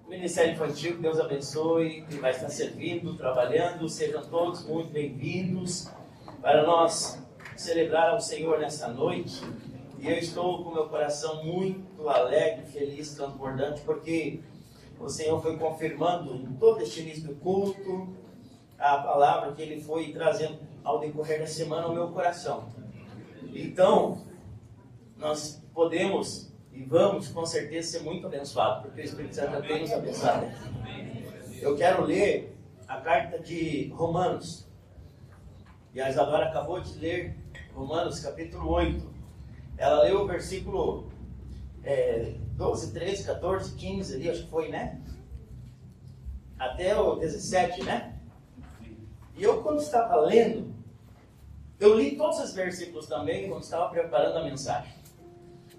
Ministério Infantil, que Deus abençoe, que vai estar servindo, trabalhando, sejam todos muito bem-vindos para nós celebrar ao Senhor nessa noite. E eu estou com meu coração muito alegre, feliz, transbordante, porque o Senhor foi confirmando em todo este início do culto a palavra que Ele foi trazendo ao decorrer da semana ao meu coração. Então, nós podemos e vamos com certeza ser muito abençoados, porque o Espírito Santo já tem nos abençoado. Eu quero ler a carta de Romanos. E a Isadora acabou de ler Romanos capítulo 8. Ela leu o versículo 12, 13, 14, 15 ali, acho que foi, né? Até o 17, né? E eu, quando estava lendo, eu li todos os versículos também, quando estava preparando a mensagem.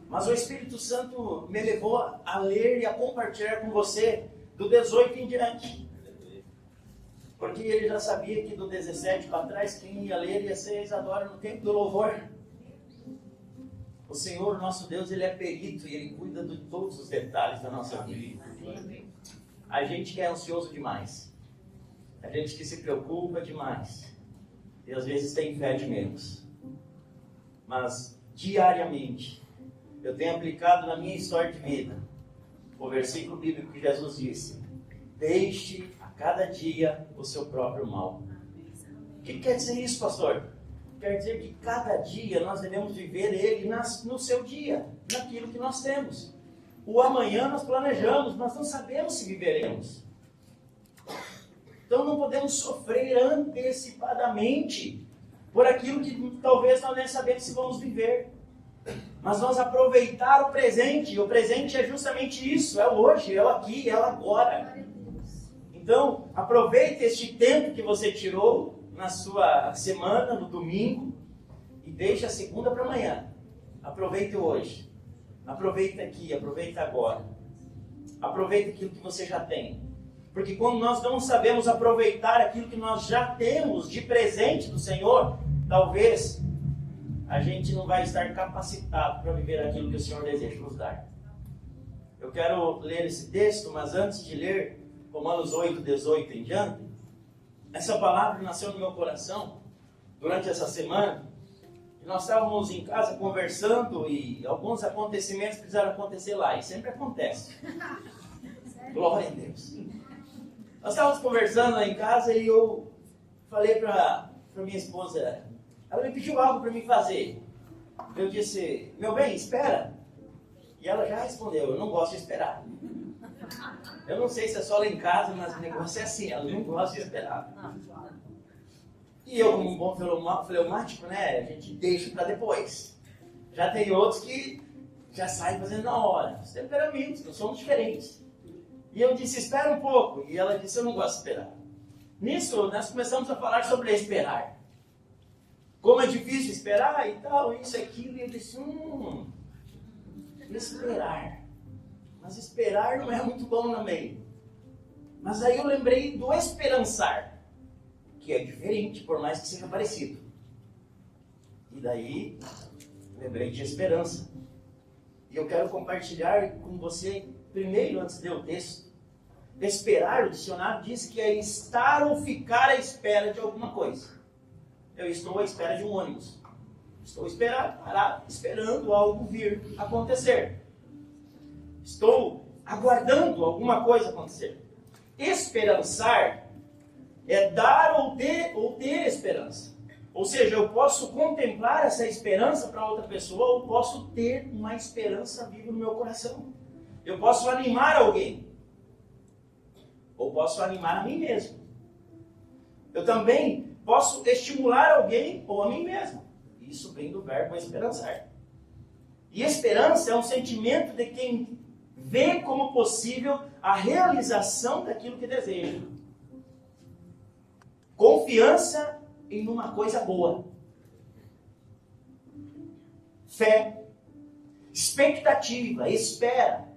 Mas o Espírito Santo me levou a ler e a compartilhar com você do 18 em diante. Porque ele já sabia que do 17 para trás, quem ia ler ia ser Isadora no tempo do louvor. O Senhor, nosso Deus, Ele é perito e Ele cuida de todos os detalhes da nossa vida. A gente que é ansioso demais. A gente que se preocupa demais. E às vezes tem fé de menos. Mas, diariamente, eu tenho aplicado na minha história de vida o versículo bíblico que Jesus disse: deixe a cada dia o seu próprio mal. O que quer dizer isso, pastor? Quer dizer que cada dia nós devemos viver ele no seu dia, naquilo que nós temos. O amanhã nós planejamos, nós não sabemos se viveremos. Então não podemos sofrer antecipadamente por aquilo que talvez nós nem sabemos se vamos viver. Mas nós aproveitar o presente, e o presente é justamente isso, é o hoje, é o aqui, é o agora. Então, aproveite este tempo que você tirou na sua semana, no domingo, e deixe a segunda para amanhã. Aproveite hoje, aproveite aqui, aproveite agora. Aproveite aquilo que você já tem. Porque quando nós não sabemos aproveitar aquilo que nós já temos de presente do Senhor, talvez a gente não vai estar capacitado para viver aquilo que o Senhor deseja nos dar. Eu quero ler esse texto, mas antes de ler Romanos 8, 18 em diante, essa palavra nasceu no meu coração durante essa semana. E nós estávamos em casa conversando e alguns acontecimentos precisaram acontecer lá. E sempre acontece. Glória a Deus. Nós estávamos conversando lá em casa e eu falei para minha esposa. Ela me pediu algo para mim fazer. Eu disse: meu bem, espera. E ela já respondeu: eu não gosto de esperar. Eu não sei se é só lá em casa, mas o negócio é assim, ela não gosta de esperar. E eu, como um bom fleumático, né, a gente deixa para depois. Já tem outros que já saem fazendo na hora. Os temperamentos, nós somos diferentes. E eu disse: espera um pouco. E ela disse: eu não gosto de esperar. Nisso, nós começamos a falar sobre esperar. Como é difícil esperar e tal, isso, aquilo. E eu disse: esperar. Mas esperar não é muito bom também. Mas aí eu lembrei do esperançar, que é diferente, por mais que seja parecido. E daí, lembrei de esperança. E eu quero compartilhar com você, primeiro, antes de ler o texto. Esperar, o dicionário diz que é estar ou ficar à espera de alguma coisa. Eu estou à espera de um ônibus. Estou esperando algo vir acontecer. Estou aguardando alguma coisa acontecer. Esperançar é dar ou ter esperança. Ou seja, eu posso contemplar essa esperança para outra pessoa, ou posso ter uma esperança viva no meu coração. Eu posso animar alguém, ou posso animar a mim mesmo. Eu também posso estimular alguém ou a mim mesmo. Isso vem do verbo esperançar. E esperança é um sentimento de quem vê como possível a realização daquilo que deseja. Confiança em uma coisa boa. Fé, expectativa, espera.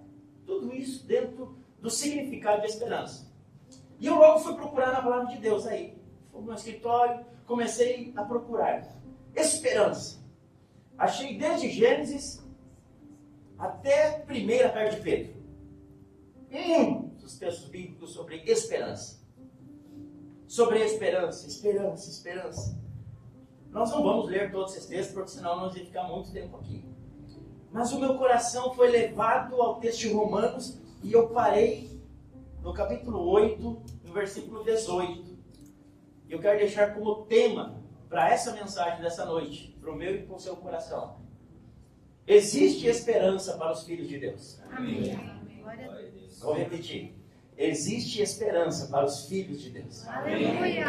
Tudo isso dentro do significado de esperança. E eu logo fui procurar na palavra de Deus aí. Fui no escritório, comecei a procurar. Esperança. Achei desde Gênesis até 1 carta de Pedro. dos textos bíblicos sobre esperança. Sobre esperança, esperança, esperança. Nós não vamos ler todos esses textos, porque senão nós vamos ficar muito tempo aqui. Mas o meu coração foi levado ao texto de Romanos e eu parei no capítulo 8, no versículo 18. E eu quero deixar como tema para essa mensagem dessa noite, para o meu e para o seu coração. Existe esperança para os filhos de Deus. Amém. Vou repetir. Existe esperança para os filhos de Deus. Aleluia.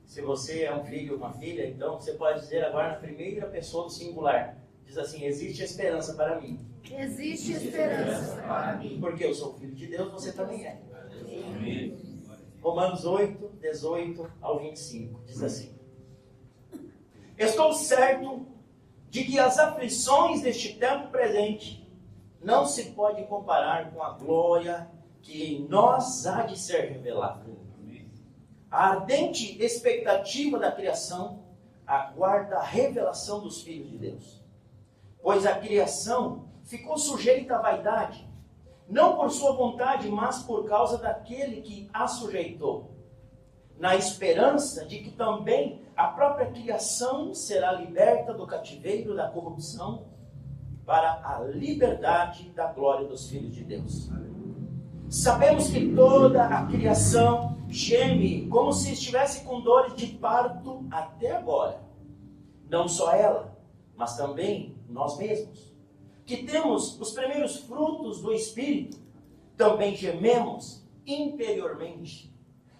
Se você é um filho ou uma filha, então você pode dizer agora na primeira pessoa do singular. Diz assim, existe esperança para mim. Existe esperança para mim. Porque eu sou filho de Deus, você também é. Romanos 8, 18 ao 25. Diz assim. Estou certo de que as aflições deste tempo presente não se pode comparar com a glória que em nós há de ser revelada. A ardente expectativa da criação aguarda a revelação dos filhos de Deus. Pois a criação ficou sujeita à vaidade, não por sua vontade, mas por causa daquele que a sujeitou, na esperança de que também a própria criação será liberta do cativeiro da corrupção para a liberdade da glória dos filhos de Deus. Sabemos que toda a criação geme como se estivesse com dores de parto até agora. Não só ela, mas também nós mesmos, que temos os primeiros frutos do Espírito, também gememos interiormente,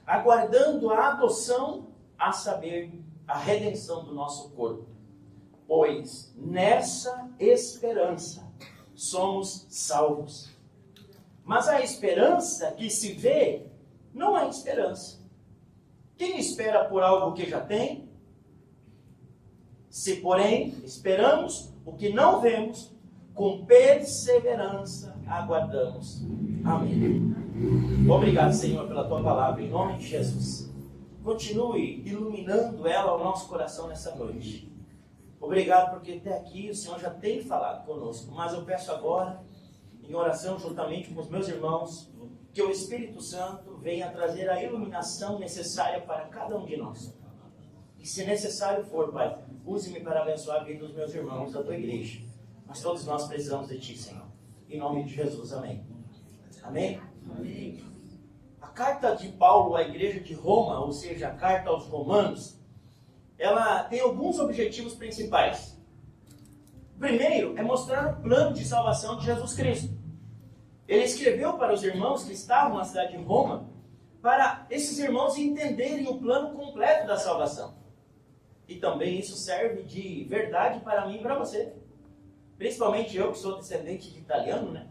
aguardando a adoção, a saber, a redenção do nosso corpo. Pois nessa esperança somos salvos. Mas a esperança que se vê não é esperança. Quem espera por algo que já tem? Se, porém, esperamos o que não vemos, com perseverança aguardamos. Amém. Obrigado, Senhor, pela Tua palavra, em nome de Jesus. Continue iluminando ela ao nosso coração nessa noite. Obrigado porque até aqui o Senhor já tem falado conosco, mas eu peço agora, em oração juntamente com os meus irmãos, que o Espírito Santo venha trazer a iluminação necessária para cada um de nós. E se necessário for, Pai, use-me para abençoar a vida dos meus irmãos da Tua igreja. Mas todos nós precisamos de Ti, Senhor. Em nome de Jesus, amém. Amém? Amém. A carta de Paulo à igreja de Roma, ou seja, a carta aos Romanos, ela tem alguns objetivos principais. O primeiro é mostrar o plano de salvação de Jesus Cristo. Ele escreveu para os irmãos que estavam na cidade de Roma, para esses irmãos entenderem o plano completo da salvação. E também isso serve de verdade para mim e para você. Principalmente eu, que sou descendente de italiano, né?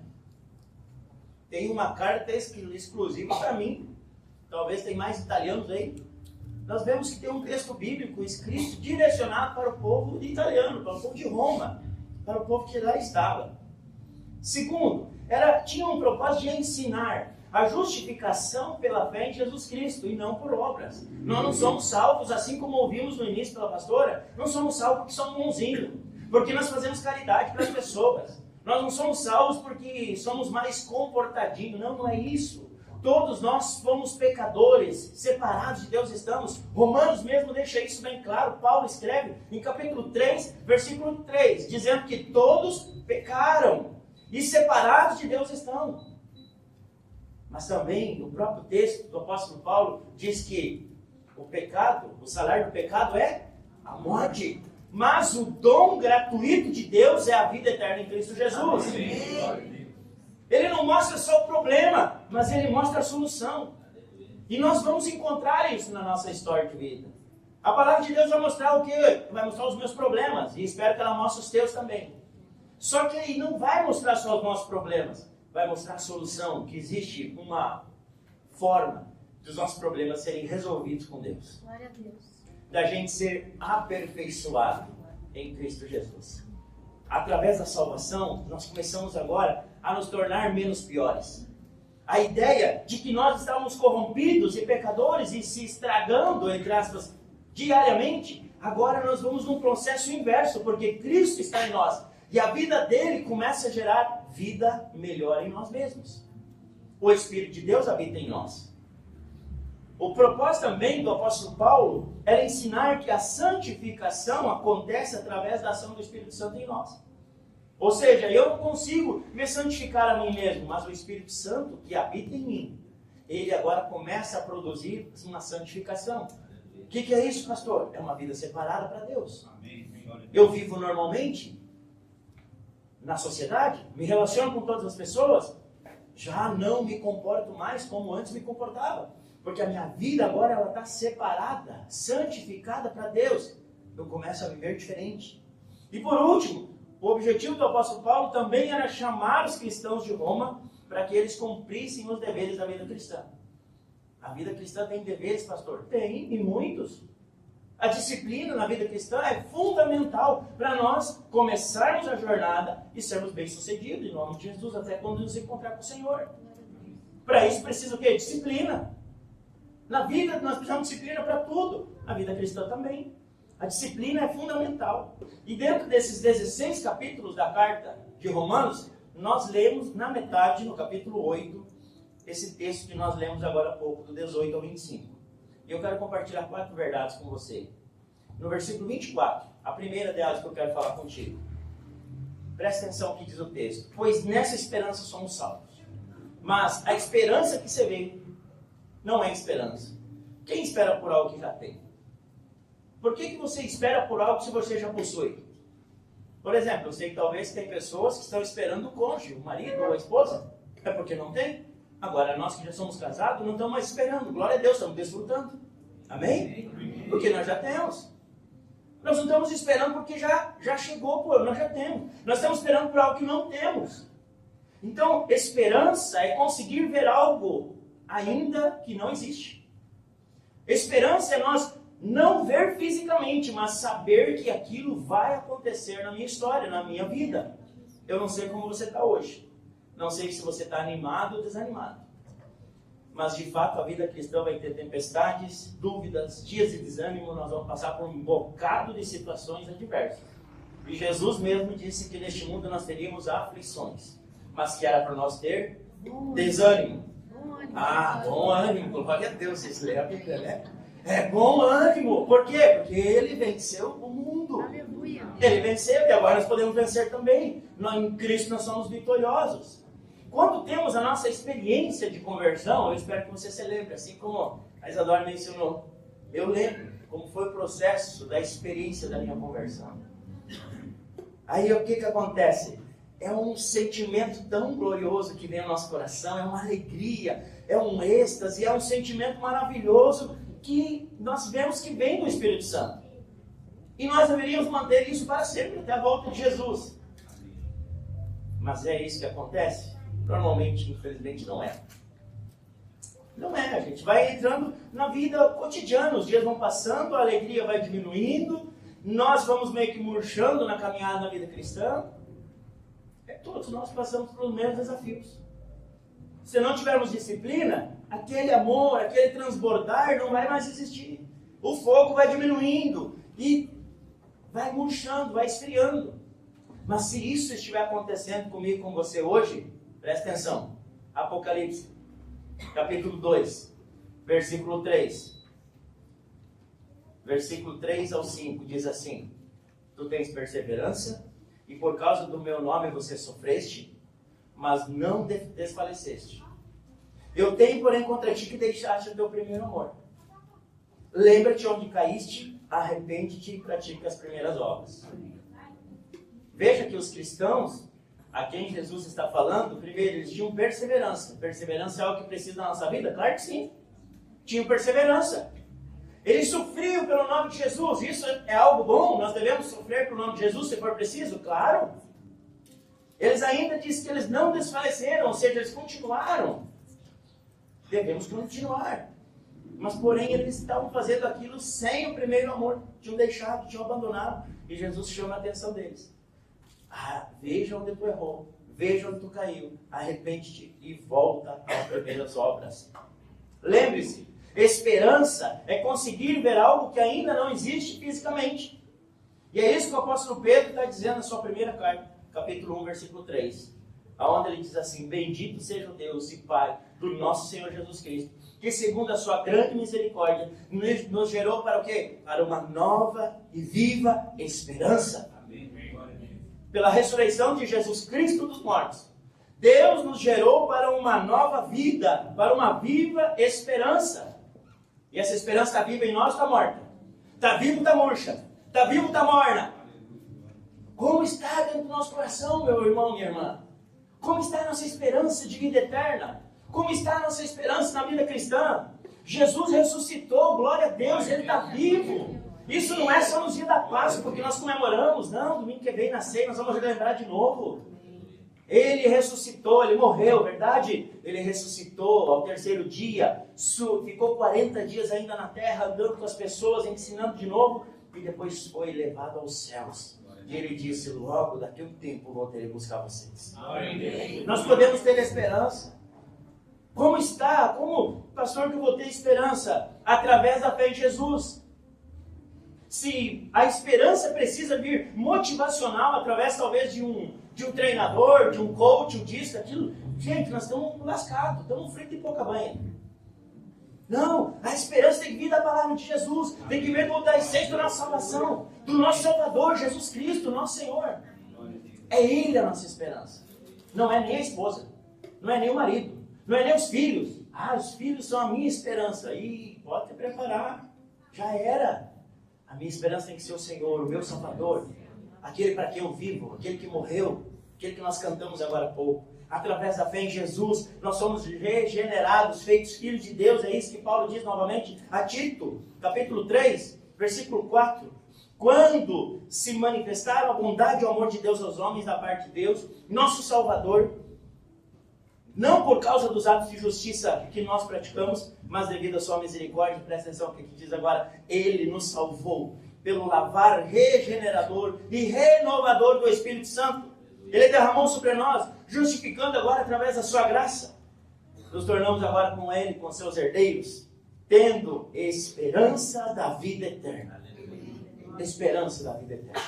Tem uma carta exclusiva para mim. Talvez tem mais italianos aí. Nós vemos que tem um texto bíblico escrito direcionado para o povo italiano, para o povo de Roma, para o povo que lá estava. Segundo, tinha um propósito de ensinar a justificação pela fé em Jesus Cristo e não por obras. Nós não somos salvos, assim como ouvimos no início pela pastora, não somos salvos porque somos bonzinhos, porque nós fazemos caridade para as pessoas. Nós não somos salvos porque somos mais comportadinhos, não é isso. Todos nós fomos pecadores, separados de Deus estamos. Romanos mesmo deixa isso bem claro. Paulo escreve em capítulo 3, versículo 3, dizendo que todos pecaram e separados de Deus estão. Mas também o próprio texto do apóstolo Paulo diz que o pecado, o salário do pecado é a morte. Mas o dom gratuito de Deus é a vida eterna em Cristo Jesus. Amém. Ele não mostra só o problema, mas ele mostra a solução. E nós vamos encontrar isso na nossa história de vida. A palavra de Deus vai mostrar o quê? Vai mostrar os meus problemas. E espero que ela mostre os teus também. Só que ele não vai mostrar só os nossos problemas. Vai mostrar a solução, que existe uma forma dos nossos problemas serem resolvidos com Deus. Glória a Deus. Da gente ser aperfeiçoado em Cristo Jesus. Através da salvação, nós começamos agora a nos tornar menos piores. A ideia de que nós estávamos corrompidos e pecadores e se estragando, entre aspas, diariamente, agora nós vamos num processo inverso, porque Cristo está em nós. E a vida dele começa a gerar vida melhor em nós mesmos. o Espírito de Deus habita em nós. O propósito também do apóstolo Paulo era ensinar que a santificação acontece através da ação do Espírito Santo em nós. Ou seja, eu não consigo me santificar a mim mesmo, mas o Espírito Santo que habita em mim, ele agora começa a produzir uma santificação. O que é isso, pastor? É uma vida separada para Deus. Eu vivo normalmente na sociedade, me relaciono com todas as pessoas, já não me comporto mais como antes me comportava. Porque a minha vida agora ela está separada, santificada para Deus. Eu começo a viver diferente. E por último, o objetivo do apóstolo Paulo também era chamar os cristãos de Roma para que eles cumprissem os deveres da vida cristã. A vida cristã tem deveres, pastor? Tem, e muitos. A disciplina na vida cristã é fundamental para nós começarmos a jornada e sermos bem-sucedidos, em nome de Jesus, até quando nos encontrar com o Senhor. Para isso precisa o quê? Disciplina. Na vida nós precisamos de disciplina para tudo. A vida cristã também. A disciplina é fundamental. E dentro desses 16 capítulos da carta de Romanos, nós lemos na metade, no capítulo 8, esse texto que nós lemos agora há pouco, do 18 ao 25. E eu quero compartilhar 4 verdades com você. No versículo 24, a primeira delas que eu quero falar contigo. Presta atenção no que diz o texto. Pois nessa esperança somos salvos. Mas a esperança que você vê não é esperança. Quem espera por algo que já tem? Por que você espera por algo se você já possui? Por exemplo, eu sei que talvez tem pessoas que estão esperando o cônjuge, o marido ou a esposa. É porque não tem. Agora, nós que já somos casados, não estamos mais esperando. Glória a Deus, estamos desfrutando. Amém? Porque nós já temos. Nós não estamos esperando porque já chegou, nós já temos. Nós estamos esperando por algo que não temos. Então, esperança é conseguir ver algo ainda que não existe. Esperança é nós não ver fisicamente, mas saber que aquilo vai acontecer na minha história, na minha vida. Eu não sei como você está hoje. Não sei se você está animado ou desanimado. Mas, de fato, a vida cristã vai ter tempestades, dúvidas, dias de desânimo. Nós vamos passar por um bocado de situações adversas. E Jesus mesmo disse que neste mundo nós teríamos aflições. Mas que era para nós ter desânimo. Bom ânimo. Glória a Deus. Vocês leram a Bíblia, né? É bom ânimo. Por quê? Porque ele venceu o mundo. Aleluia. Ele venceu e agora nós podemos vencer também. Em Cristo nós somos vitoriosos. Quando temos a nossa experiência de conversão, eu espero que você se lembre, assim como a Isadora mencionou. Eu lembro como foi o processo da experiência da minha conversão. Aí o que acontece? É um sentimento tão glorioso que vem ao nosso coração, é uma alegria, é um êxtase, é um sentimento maravilhoso que nós vemos que vem do Espírito Santo. E nós deveríamos manter isso para sempre, até a volta de Jesus. Mas é isso que acontece? Normalmente, infelizmente, não é. Não é, a gente vai entrando na vida cotidiana, os dias vão passando, a alegria vai diminuindo, nós vamos meio que murchando na caminhada da vida cristã. Todos nós passamos pelos mesmos desafios. Se não tivermos disciplina, aquele amor, aquele transbordar não vai mais existir. O fogo vai diminuindo e vai murchando, vai esfriando. Mas se isso estiver acontecendo comigo e com você hoje, presta atenção. Apocalipse, capítulo 2, versículo 3. Versículo 3 ao 5 diz assim: Tu tens perseverança, e por causa do meu nome você sofreste, mas não desfaleceste. Eu tenho, porém, contra ti que deixaste o teu primeiro amor. Lembra-te onde caíste, arrepende-te e pratica as primeiras obras. Veja que os cristãos, a quem Jesus está falando, primeiro, eles tinham perseverança. Perseverança é algo que precisa na nossa vida? Claro que sim. Tinham perseverança. Eles sofriam pelo nome de Jesus. Isso é algo bom? Nós devemos sofrer pelo nome de Jesus se for preciso? Claro. Eles ainda dizem que eles não desfaleceram, ou seja, eles continuaram. Devemos continuar. Mas, porém, eles estavam fazendo aquilo sem o primeiro amor. Tinham deixado, tinham abandonado. E Jesus chama a atenção deles. Veja onde tu errou. Veja onde tu caiu. Arrepende-te e volta às primeiras obras. Lembre-se, esperança é conseguir ver algo que ainda não existe fisicamente. E é isso que o apóstolo Pedro está dizendo na sua primeira carta, capítulo 1, versículo 3. onde ele diz assim: bendito seja o Deus e Pai do nosso Senhor Jesus Cristo, que segundo a sua grande misericórdia, nos gerou para o quê? Para uma nova e viva esperança. Pela ressurreição de Jesus Cristo dos mortos, Deus nos gerou para uma nova vida, para uma viva esperança. E essa esperança está viva em nós, está morta. Está vivo, está murcha. Está vivo, está morna. Como está dentro do nosso coração, meu irmão, minha irmã? Como está a nossa esperança de vida eterna? Como está a nossa esperança na vida cristã? Jesus ressuscitou, glória a Deus, Ele está vivo. Isso não é só no dia da Páscoa, porque nós comemoramos. Não, domingo que vem na ceia nós vamos relembrar de novo. Ele ressuscitou, Ele morreu, verdade? Ele ressuscitou ao terceiro dia, ficou 40 dias ainda na terra, andando com as pessoas, ensinando de novo, e depois foi levado aos céus. E Ele disse: logo daqui a um tempo voltarei buscar vocês. Amém. Nós podemos ter esperança. Como está? Como, pastor, que eu vou ter esperança? Através da fé em Jesus. Se a esperança precisa vir motivacional, através talvez de um treinador, de um coach, disso, daquilo, gente, nós estamos lascados, estamos frito de pouca banha. Não, a esperança tem que vir da palavra de Jesus, tem que vir da essência da nossa salvação, do nosso Salvador, Jesus Cristo, nosso Senhor. É Ele a nossa esperança. Não é nem a esposa, não é nem o marido, não é nem os filhos. Ah, os filhos são a minha esperança. E pode te preparar, já era. A minha esperança tem que ser o Senhor, o meu Salvador, aquele para quem eu vivo, aquele que morreu, aquele que nós cantamos agora há pouco. Através da fé em Jesus, nós somos regenerados, feitos filhos de Deus. É isso que Paulo diz novamente a Tito, capítulo 3, versículo 4. Quando se manifestaram a bondade e o amor de Deus aos homens da parte de Deus, nosso Salvador, não por causa dos atos de justiça que nós praticamos, mas devido à sua misericórdia. Presta atenção no que diz agora: Ele nos salvou pelo lavar regenerador e renovador do Espírito Santo. Ele derramou sobre nós, justificando agora através da sua graça. Nos tornamos agora com Ele, com seus herdeiros, tendo esperança da vida eterna. Esperança da vida eterna.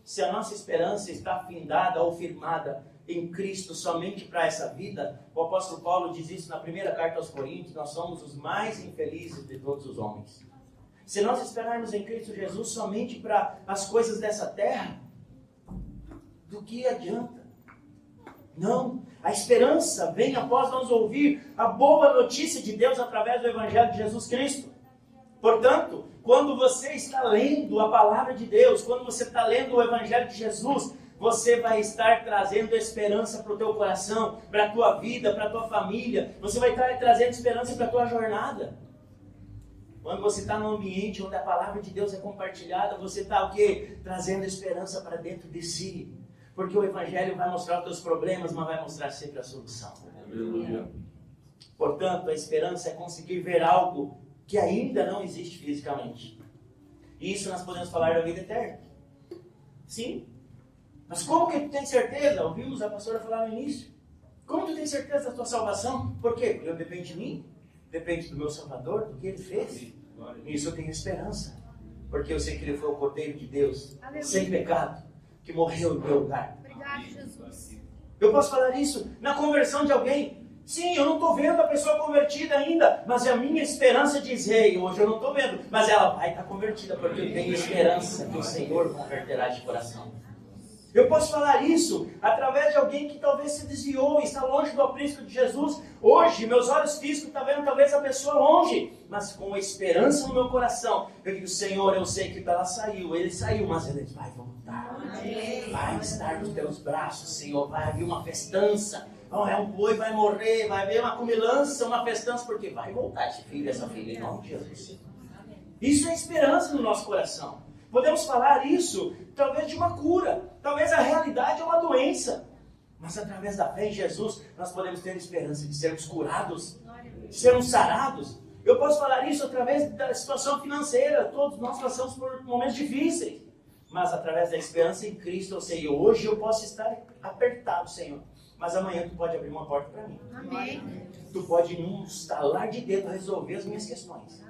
Se a nossa esperança está findada ou firmada em Cristo somente para essa vida, o apóstolo Paulo diz isso na primeira carta aos Coríntios: nós somos os mais infelizes de todos os homens. Se nós esperarmos em Cristo Jesus somente para as coisas dessa terra, do que adianta? Não, a esperança vem após nós ouvir a boa notícia de Deus através do Evangelho de Jesus Cristo. Portanto, quando você está lendo a palavra de Deus, quando você está lendo o Evangelho de Jesus, você vai estar trazendo esperança para o teu coração, para a tua vida, para a tua família. Você vai estar trazendo esperança para a tua jornada. Quando você está num ambiente onde a palavra de Deus é compartilhada, você está o quê? Trazendo esperança para dentro de si. Porque o Evangelho vai mostrar os teus problemas, mas vai mostrar sempre a solução. Aleluia. Portanto, a esperança é conseguir ver algo que ainda não existe fisicamente. E isso nós podemos falar da vida eterna. Sim. Mas como que tu tem certeza? Ouvimos a pastora falar no início. Como tu tem certeza da tua salvação? Por quê? Porque depende de mim. Depende do meu Salvador, do que Ele fez. Nisso eu tenho esperança. Porque eu sei que Ele foi o Cordeiro de Deus, aleluia, sem pecado, que morreu no meu lugar. Obrigado, Jesus. Eu posso falar isso na conversão de alguém. Sim, eu não estou vendo a pessoa convertida ainda, mas a minha esperança diz: ei, hoje eu não estou vendo, mas ela vai estar convertida, porque eu tenho esperança que o Senhor converterá de coração. Eu posso falar isso através de alguém que talvez se desviou, está longe do aprisco de Jesus. Hoje, meus olhos físicos estão vendo talvez a pessoa longe, mas com a esperança no meu coração, eu digo: Senhor, eu sei que ela saiu, ele saiu, mas ele vai voltar. Vai estar nos teus braços, Senhor, vai haver uma festança. É um boi, vai morrer, vai haver uma comilança, uma festança, porque vai voltar esse filho, essa filha, em nome de Jesus. Isso é esperança no nosso coração. Podemos falar isso, talvez de uma cura, talvez a realidade é uma doença, mas através da fé em Jesus, nós podemos ter esperança de sermos curados, de sermos sarados. Eu posso falar isso através da situação financeira, todos nós passamos por momentos difíceis, mas através da esperança em Cristo, eu sei, hoje eu posso estar apertado, Senhor, mas amanhã tu pode abrir uma porta para mim. Amém. Tu pode, num estalar de dedo, resolver as minhas questões.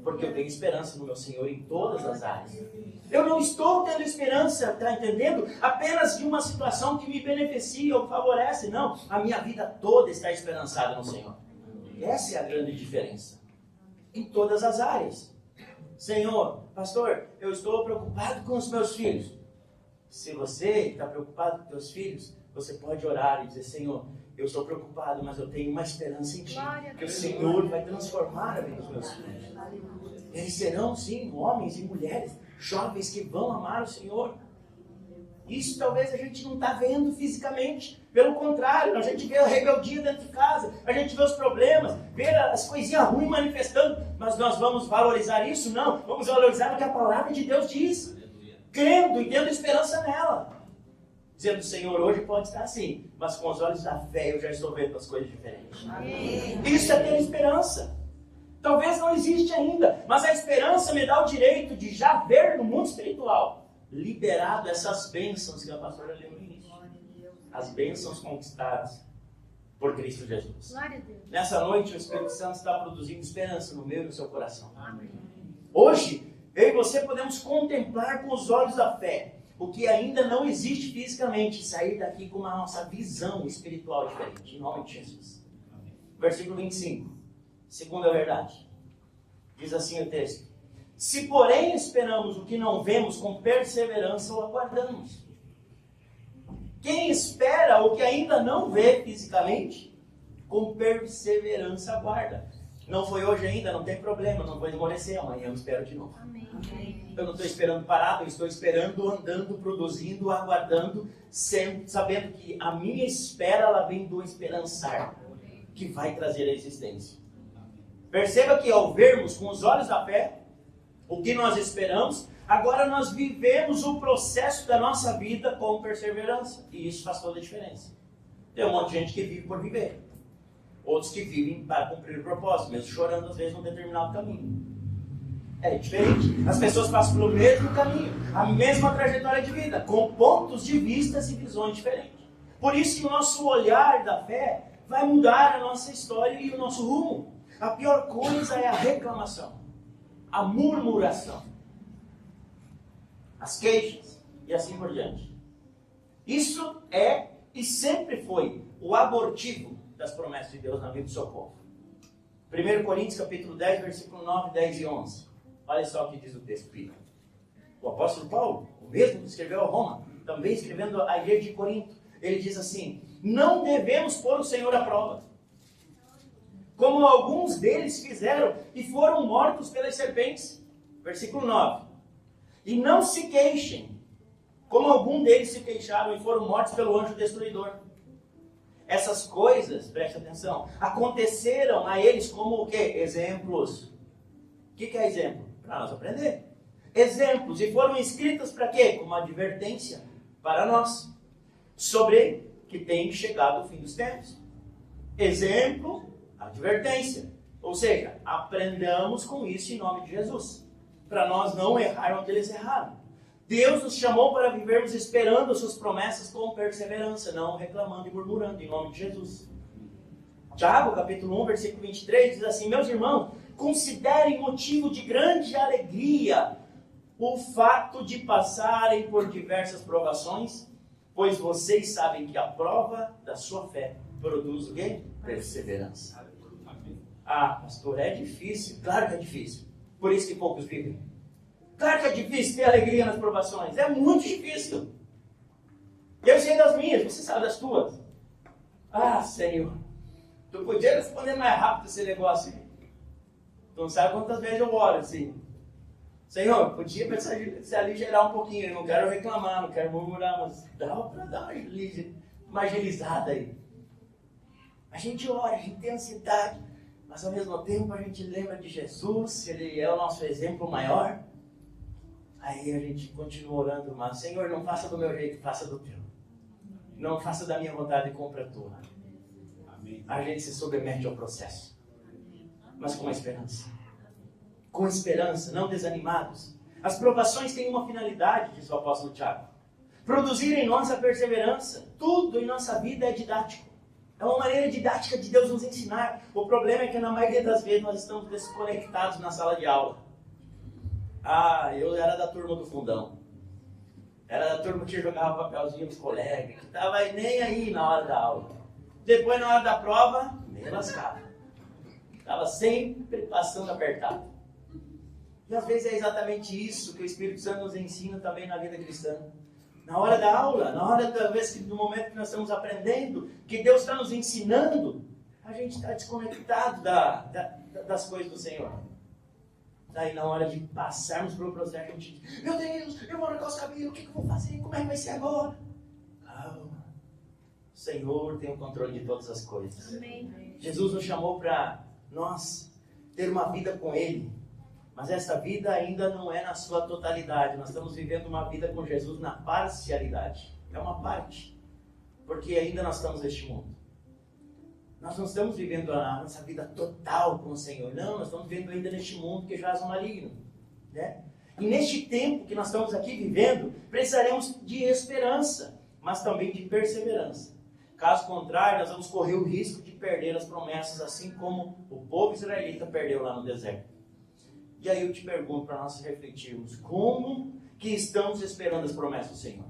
Porque eu tenho esperança no meu Senhor em todas as áreas. Eu não estou tendo esperança, tá entendendo? Apenas de uma situação que me beneficia ou favorece. Não, a minha vida toda está esperançada no Senhor. Essa é a grande diferença. Em todas as áreas. Senhor, pastor, eu estou preocupado com os meus filhos. Se você está preocupado com os teus filhos, você pode orar e dizer, Senhor, eu estou preocupado, mas eu tenho uma esperança em Ti. Que o Senhor vai transformar a vida dos meus filhos. Eles serão, sim, homens e mulheres, jovens que vão amar o Senhor. Isso talvez a gente não está vendo fisicamente. Pelo contrário, a gente vê a rebeldia dentro de casa, a gente vê os problemas, vê as coisinhas ruins manifestando. Mas nós vamos valorizar isso? Não. Vamos valorizar o que a palavra de Deus diz. Crendo e tendo esperança nela. Dizendo, Senhor, hoje pode estar assim, mas com os olhos da fé eu já estou vendo as coisas diferentes. Amém. Isso é ter esperança. Talvez não existe ainda, mas a esperança me dá o direito de já ver no mundo espiritual liberado essas bênçãos que a pastora leu no início. As bênçãos conquistadas por Cristo Jesus. Glória a Deus. Nessa noite o Espírito Santo está produzindo esperança no meu e no seu coração. Amém. Hoje, eu e você podemos contemplar com os olhos da fé o que ainda não existe fisicamente e sair daqui com uma nossa visão espiritual diferente. Em nome de Jesus. Versículo 25. Segunda verdade. Diz assim o texto. Se porém esperamos o que não vemos, com perseverança o aguardamos. Quem espera o que ainda não vê fisicamente, com perseverança aguarda. Não foi hoje ainda, não tem problema, não vou esmorecer, amanhã eu espero de novo. Amém. Eu não estou esperando parado, eu estou esperando, andando, produzindo, aguardando, sabendo que a minha espera ela vem do esperançar, que vai trazer a existência. Perceba que ao vermos com os olhos da fé o que nós esperamos, agora nós vivemos o processo da nossa vida com perseverança. E isso faz toda a diferença. Tem um monte de gente que vive por viver. Outros que vivem para cumprir o propósito, mesmo chorando às vezes num determinado caminho. É diferente. As pessoas passam pelo mesmo caminho, a mesma trajetória de vida, com pontos de vista e visões diferentes. Por isso que o nosso olhar da fé vai mudar a nossa história e o nosso rumo. A pior coisa é a reclamação, a murmuração, as queixas e assim por diante. Isso é e sempre foi o abortivo das promessas de Deus na vida do seu povo. 1 Coríntios capítulo 10, versículo 9, 10 e 11. Olha só o que diz o texto bíblico. O apóstolo Paulo, o mesmo que escreveu a Roma, também escrevendo a igreja de Corinto, ele diz assim, não devemos pôr o Senhor à prova, como alguns deles fizeram e foram mortos pelas serpentes. Versículo 9. E não se queixem, como alguns deles se queixaram e foram mortos pelo anjo destruidor. Essas coisas, preste atenção, aconteceram a eles como o quê? Exemplos. O que é exemplo? Para nós aprender. Exemplos. E foram escritas para quê? Como advertência para nós. Sobre que tem chegado o fim dos tempos. Exemplo, advertência. Ou seja, aprendamos com isso em nome de Jesus. Para nós não errar onde eles erraram. Deus nos chamou para vivermos esperando suas promessas com perseverança, não reclamando e murmurando, em nome de Jesus. Tiago, capítulo 1, versículo 23, diz assim, meus irmãos, considerem motivo de grande alegria o fato de passarem por diversas provações, pois vocês sabem que a prova da sua fé produz o quê? Perseverança. Ah, pastor, é difícil. Claro que é difícil. Por isso que poucos vivem. Claro que é difícil ter alegria nas provações. É muito difícil. Eu sei das minhas, você sabe das tuas. Ah, Senhor, tu podia responder mais rápido esse negócio aí. Tu não sabe quantas vezes eu oro assim. Senhor, podia se aligerar um pouquinho. Eu não quero reclamar, não quero murmurar, mas dá para dar uma agilizada aí. A gente ora, a gente tem ansiedade, mas ao mesmo tempo a gente lembra de Jesus, Ele é o nosso exemplo maior. Aí a gente continua orando, mas Senhor, não faça do meu jeito, faça do teu. Não faça da minha vontade, compra a tua. Amém. A gente se submete ao processo, mas com esperança. Com esperança, não desanimados. As provações têm uma finalidade, diz o apóstolo Tiago. Produzir em nós a perseverança. Tudo em nossa vida é didático. É uma maneira didática de Deus nos ensinar. O problema é que na maioria das vezes nós estamos desconectados na sala de aula. Eu era da turma do fundão. Era da turma que jogava papelzinho nos colegas, que estava nem aí na hora da aula. Depois, na hora da prova, meio lascado. Estava sempre passando apertado. E às vezes é exatamente isso que o Espírito Santo nos ensina também na vida cristã. Na hora da aula, na hora talvez do momento que nós estamos aprendendo, que Deus está nos ensinando, a gente está desconectado das coisas do Senhor. Daí na hora de passarmos pelo processo, a gente diz, meu Deus, eu vou arrancar os cabelos, o que eu vou fazer? Como é que vai ser agora? Calma. O Senhor tem o controle de todas as coisas. Amém. Jesus nos chamou para nós ter uma vida com Ele. Mas essa vida ainda não é na sua totalidade. Nós estamos vivendo uma vida com Jesus na parcialidade. É uma parte. Porque ainda nós estamos neste mundo. Nós não estamos vivendo a nossa vida total com o Senhor. Não, nós estamos vivendo ainda neste mundo que jaz o maligno. Né? E neste tempo que nós estamos aqui vivendo, precisaremos de esperança, mas também de perseverança. Caso contrário, nós vamos correr o risco de perder as promessas, assim como o povo israelita perdeu lá no deserto. E aí eu te pergunto para nós refletirmos, como que estamos esperando as promessas do Senhor?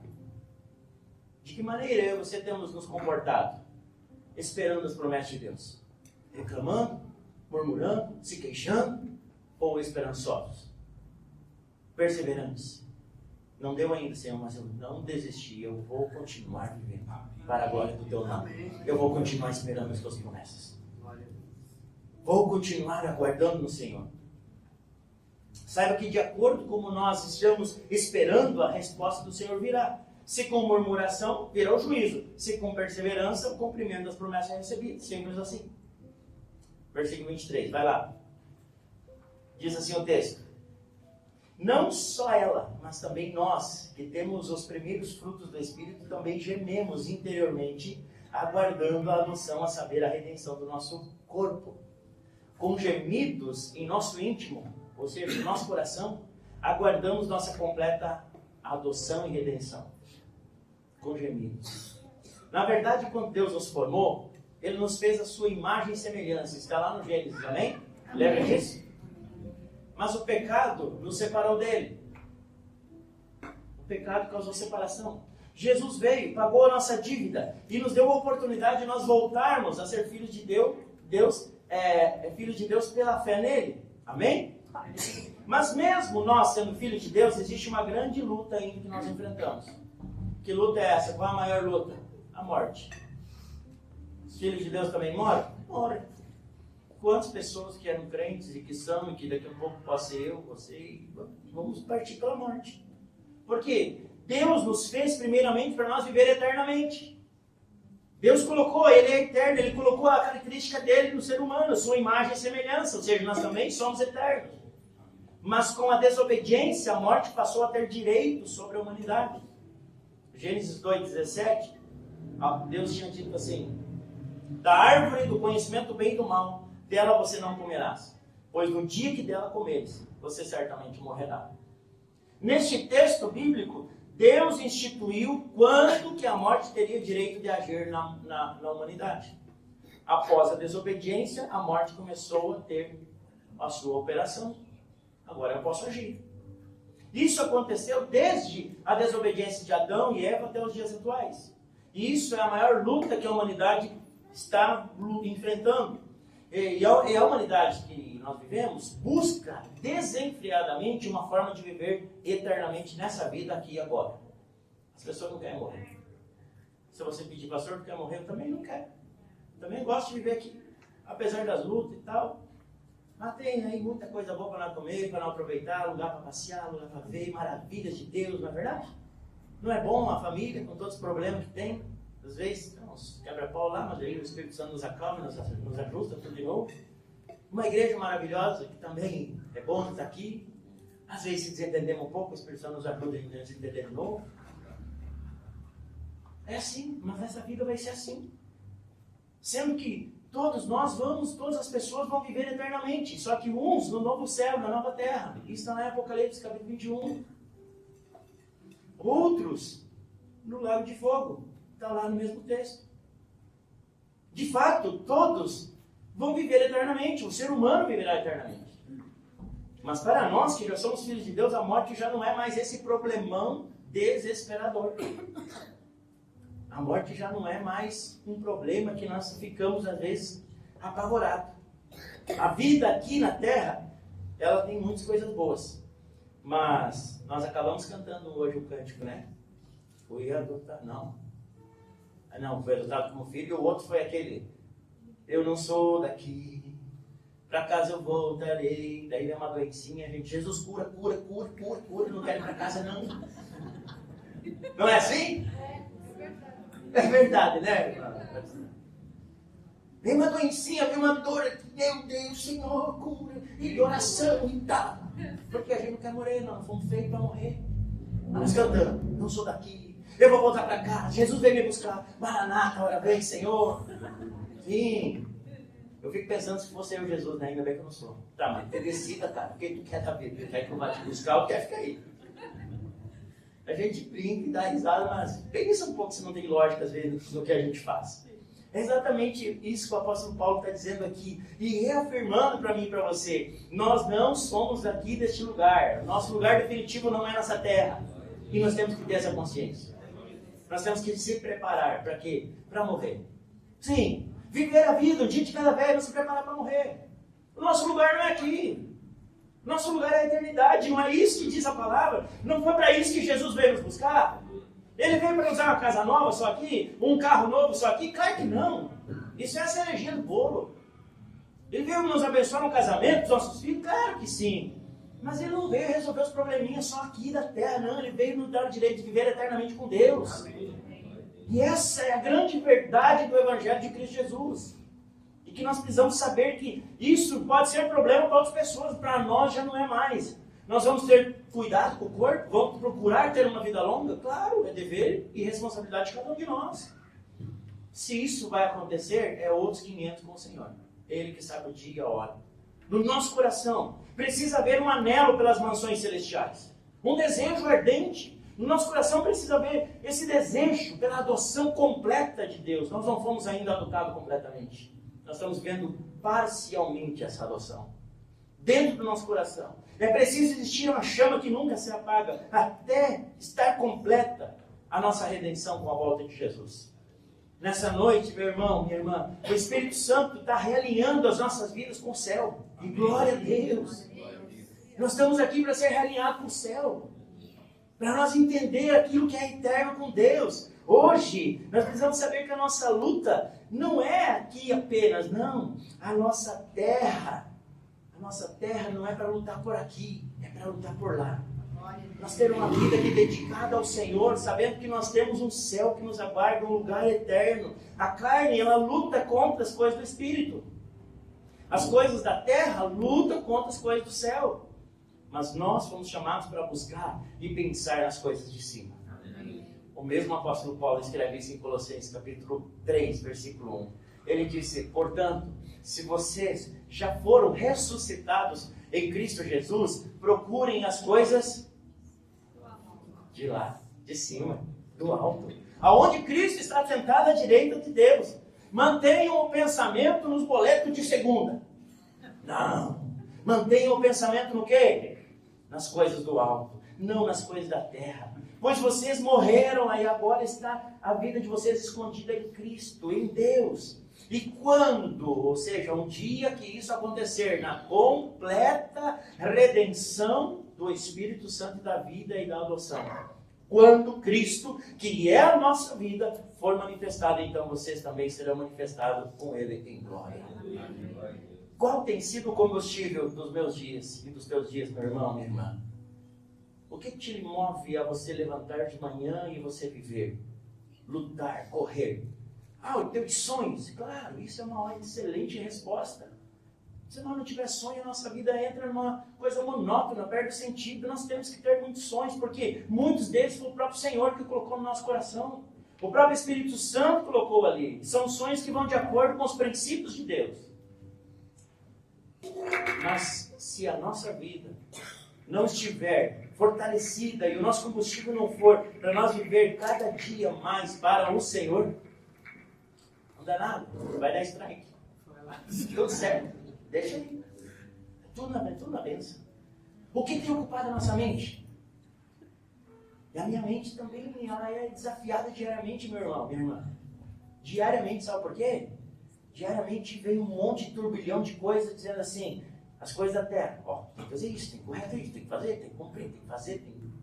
De que maneira eu e você temos nos comportado, esperando as promessas de Deus? Reclamando, murmurando, se queixando ou esperançosos? Perseverantes. Não deu ainda, Senhor, mas eu não desisti, eu vou continuar vivendo para a glória do Teu nome. Eu vou continuar esperando as Tuas promessas. Vou continuar aguardando no Senhor. Saiba que de acordo com como nós estamos esperando, a resposta do Senhor virá. Se com murmuração, virá o juízo. Se com perseverança, o cumprimento das promessas recebidas. Simples assim. Versículo 23, vai lá. Diz assim o texto. Não só ela, mas também nós, que temos os primeiros frutos do Espírito, também gememos interiormente, aguardando a adoção, a saber, a redenção do nosso corpo. Com gemidos em nosso íntimo, ou seja, no nosso coração, aguardamos nossa completa adoção e redenção. Com gemidos. Na verdade, quando Deus nos formou, Ele nos fez a sua imagem e semelhança. Está lá no Gênesis, amém? Lembra disso? Mas o pecado nos separou dele. O pecado causou separação. Jesus veio, pagou a nossa dívida e nos deu a oportunidade de nós voltarmos a ser filhos de Deus, filhos de Deus pela fé nele. Amém? Mas mesmo nós sendo filhos de Deus, existe uma grande luta ainda que nós enfrentamos. Que luta é essa? Qual a maior luta? A morte. Os filhos de Deus também morrem? Morrem. Quantas pessoas que eram crentes e que são, e que daqui a pouco posso ser eu, você, vamos partir pela morte. Porque Deus nos fez primeiramente para nós viver eternamente. Deus colocou, Ele é eterno, Ele colocou a característica dele no ser humano, a sua imagem e semelhança, ou seja, nós também somos eternos. Mas com a desobediência, a morte passou a ter direito sobre a humanidade. Gênesis 2,17, Deus tinha dito assim, da árvore do conhecimento do bem e do mal, dela você não comerás, pois no dia que dela comeres, você certamente morrerá. Neste texto bíblico, Deus instituiu quando que a morte teria direito de agir na humanidade. Após a desobediência, a morte começou a ter a sua operação. Agora eu posso agir. Isso aconteceu desde a desobediência de Adão e Eva até os dias atuais. E isso é a maior luta que a humanidade está enfrentando. E a humanidade que nós vivemos busca desenfreadamente uma forma de viver eternamente nessa vida aqui e agora. As pessoas não querem morrer. Se você pedir, pastor, tu quer morrer? Eu também não quero. Também gosto de viver aqui. Apesar das lutas e tal. Mas tem aí muita coisa boa para nós comer, para nós aproveitar, lugar para passear, lugar para ver, maravilhas de Deus, não é verdade? Não é bom uma família com todos os problemas que tem? Às vezes, uns quebra-pau lá, mas aí o Espírito Santo nos acalma, nos ajusta tudo de novo. Uma igreja maravilhosa, que também é bom estar aqui. Às vezes, se desentendemos um pouco, o Espírito Santo nos ajuda a nos entender de novo. É assim, mas essa vida vai ser assim. Sendo que todas as pessoas vão viver eternamente. Só que uns no novo céu, na nova terra. Isso está lá em Apocalipse, capítulo 21. Outros no lago de fogo. Está lá no mesmo texto. De fato, todos vão viver eternamente. O ser humano viverá eternamente. Mas para nós, que já somos filhos de Deus, a morte já não é mais esse problemão desesperador. A morte já não é mais um problema que nós ficamos, às vezes, apavorados. A vida aqui na Terra, ela tem muitas coisas boas. Mas nós acabamos cantando hoje o cântico, né? Fui adotado, não. Não, foi adotado como filho. E o outro foi aquele, eu não sou daqui, para casa eu voltarei. Daí vem uma doencinha, a gente, Jesus cura, não quero ir para casa não. Não é assim? É verdade, né? Vem uma doencinha, vem uma dor, meu Deus, Senhor, cura, e oração e tal. Porque a gente não quer morrer, não, fomos feitos para morrer. Nós cantamos, não sou daqui, eu vou voltar para casa, Jesus veio me buscar, Maranata, hora vem, Senhor. Sim. Eu fico pensando se fosse eu Jesus, né? Ainda bem que eu não sou. Tá, mas decida, cara, porque tu quer da vida, tu quer que eu vá te buscar ou quer ficar aí? A gente brinca e dá risada, mas pensa um pouco se não tem lógica, às vezes, no que a gente faz. É exatamente isso que o apóstolo Paulo está dizendo aqui. E reafirmando para mim e para você. Nós não somos daqui deste lugar. Nosso lugar definitivo não é nessa terra. E nós temos que ter essa consciência. Nós temos que se preparar. Para quê? Para morrer. Sim. Viver a vida, um dia de cada vez, nos preparar para morrer. O nosso lugar não é aqui. Nosso lugar é a eternidade. Não é isso que diz a palavra. Não foi para isso que Jesus veio nos buscar. Ele veio para usar uma casa nova só aqui? Um carro novo só aqui? Claro que não. Isso é a cerejinha do bolo. Ele veio nos abençoar no casamento dos nossos filhos? Claro que sim. Mas ele não veio resolver os probleminhas só aqui da terra, não. Ele veio nos dar o direito de viver eternamente com Deus. E essa é a grande verdade do Evangelho de Cristo Jesus. E que nós precisamos saber que isso pode ser problema para outras pessoas. Para nós já não é mais. Nós vamos ter cuidado com o corpo? Vamos procurar ter uma vida longa? Claro, é dever e responsabilidade de cada um de nós. Se isso vai acontecer, é outros 500 com o Senhor. Ele que sabe o dia e a hora. No nosso coração, precisa haver um anelo pelas mansões celestiais. Um desejo ardente. No nosso coração precisa haver esse desejo pela adoção completa de Deus. Nós não fomos ainda adotados completamente. Nós estamos vendo parcialmente essa adoção. Dentro do nosso coração. É preciso existir uma chama que nunca se apaga, até estar completa a nossa redenção com a volta de Jesus. Nessa noite, meu irmão, minha irmã, o Espírito Santo está realinhando as nossas vidas com o céu. E glória a Deus. Nós estamos aqui para ser realinhados com o céu. Para nós entender aquilo que é eterno com Deus. Hoje, nós precisamos saber que a nossa luta não é aqui apenas, não. A nossa terra não é para lutar por aqui, é para lutar por lá. Nós termos uma vida aqui dedicada ao Senhor, sabendo que nós temos um céu que nos aguarda, um lugar eterno. A carne, ela luta contra as coisas do Espírito. As coisas da terra lutam contra as coisas do céu. Mas nós fomos chamados para buscar e pensar nas coisas de cima. O mesmo apóstolo Paulo escreve isso em Colossenses capítulo 3, versículo 1. Ele disse, portanto, se vocês já foram ressuscitados em Cristo Jesus, procurem as coisas de lá, de cima, do alto. Aonde Cristo está sentado à direita de Deus. Mantenham o pensamento nos boletos de segunda. Não. Mantenham o pensamento no quê? Nas coisas do alto, não nas coisas da terra. Pois vocês morreram, aí agora está a vida de vocês escondida em Cristo, em Deus. E quando, ou seja, um dia que isso acontecer, na completa redenção do Espírito Santo da vida e da adoção. Quando Cristo, que é a nossa vida, for manifestado, então vocês também serão manifestados com Ele em glória. Qual tem sido o combustível dos meus dias e dos teus dias, meu irmão, minha irmã? O que te move a você levantar de manhã e você viver? Lutar, correr. Os teus sonhos? Claro, isso é uma excelente resposta. Se nós não tiver sonho, a nossa vida entra numa coisa monótona, perde o sentido. Nós temos que ter muitos sonhos, porque muitos deles foi o próprio Senhor que colocou no nosso coração. O próprio Espírito Santo colocou ali. São sonhos que vão de acordo com os princípios de Deus. Mas se a nossa vida não estiver fortalecida e o nosso combustível não for para nós viver cada dia mais para o Senhor, não dá nada, vai dar strike. Tudo certo, deixa aí. Tudo na bênção. O que tem ocupado a nossa mente? E a minha mente também, ela é desafiada diariamente, meu irmão, minha irmã. Diariamente, sabe por quê? Diariamente vem um monte de turbilhão de coisas dizendo assim, as coisas da terra. Ó, tem que fazer isso, tem que correr isso, tem que fazer, tem que cumprir, tem que fazer, tem que...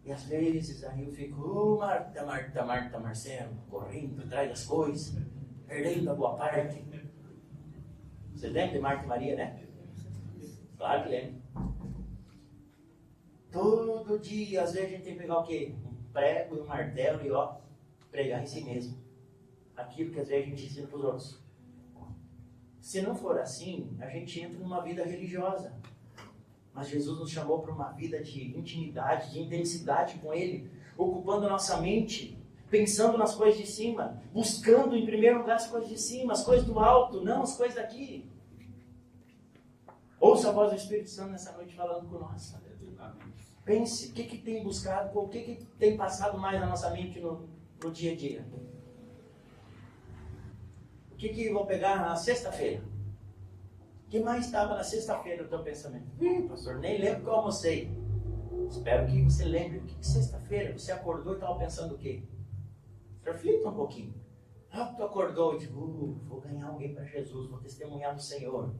E às vezes aí eu fico, Marta, Marcelo, correndo atrás das coisas, perdendo a boa parte. Você lembra de Marta e Maria, né? Claro que lembra. Todo dia, às vezes a gente tem que pegar o quê? Um prego e um martelo e ó, pregar em si mesmo. Aquilo que às vezes a gente ensina para os outros. Se não for assim, a gente entra numa vida religiosa. Mas Jesus nos chamou para uma vida de intimidade, de intensidade com Ele, ocupando a nossa mente, pensando nas coisas de cima, buscando em primeiro lugar as coisas de cima, as coisas do alto, não as coisas daqui. Ouça a voz do Espírito Santo nessa noite falando com nós. Pense, o que tem buscado, o que tem passado mais na nossa mente no dia a dia. O que vou pegar na sexta-feira? O que mais estava na sexta-feira no teu pensamento? Pastor, nem lembro que eu almocei. Espero que você lembre. O que sexta-feira você acordou e estava pensando o quê? Reflita um pouquinho. Tu acordou e digo, vou ganhar alguém para Jesus, vou testemunhar do Senhor.